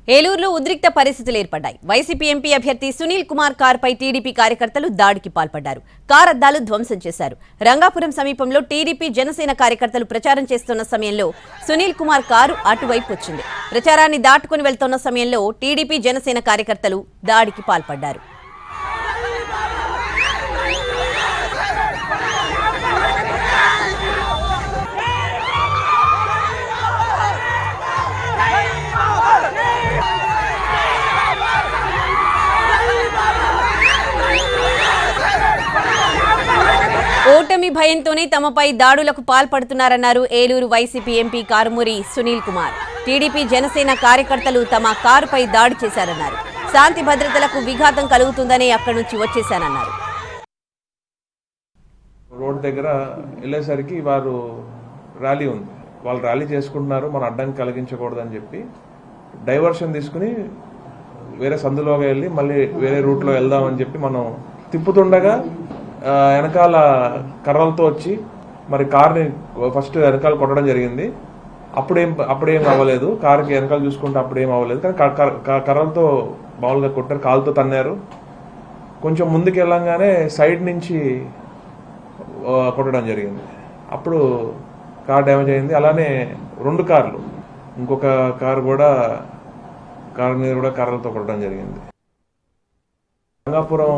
ఏలూరులో ఉద్రిక్త పరిస్థితులు ఏర్పడ్డాయి. వైసీపీ ఎంపీ అభ్యర్థి సునీల్ కుమార్ కారుపై టీడీపీ కార్యకర్తలు దాడికి పాల్పడ్డారు. కారు అద్దాలు ధ్వంసం చేశారు. రంగాపురం సమీపంలో టీడీపీ జనసేన కార్యకర్తలు ప్రచారం చేస్తున్న సమయంలో సునీల్ కుమార్ కారు అటువైపు వచ్చింది. ప్రచారాన్ని దాటుకుని వెళ్తున్న సమయంలో టీడీపీ జనసేన కార్యకర్తలు దాడికి పాల్పడ్డారు. ఓటమి భయంతోనే తమపై దాడులకు పాల్పడుతున్నారన్నారు Eluru YCP MP Karumuri Sunil Kumar. TDP Janasena కార్యకర్తలు తమ కారుపై దాడి చేశారన్నారు. శాంతి భద్రతలకు విఘాతం కలుగుతుందని అక్కడి నుంచి వచ్చేశానన్నారు. రోడ్ దగ్గర వెళ్ళేసరికి వారు ర్యాలీ ఉంది, వాళ్ళు ర్యాలీ చేసుకుంటున్నారు, మన అడ్డం కలిగించకూడదని చెప్పి డైవర్షన్ తీసుకుని వేరే సందులోగా వెళ్ళి మళ్ళీ వేరే రూట్లో వెళ్దామని చెప్పి మనం తిప్పుతుండగా వెనకాల కర్రలతో వచ్చి మరి కార్ని ఫస్ట్ వెనకాల కొట్టడం జరిగింది. అప్పుడేం అవ్వలేదు, కారుకి వెనకాల చూసుకుంటే అప్పుడేం అవ్వలేదు, కానీ కర్రలతో మామూలుగా కొట్టారు, కాలుతో తన్నారు. కొంచెం ముందుకు వెళ్ళంగానే సైడ్ నుంచి కొట్టడం జరిగింది. అప్పుడు కార్ డ్యామేజ్ అయింది. అలానే 2 కార్లు, ఇంకొక కారు మీద కూడా కర్రలతో కొట్టడం జరిగింది. రంగాపురం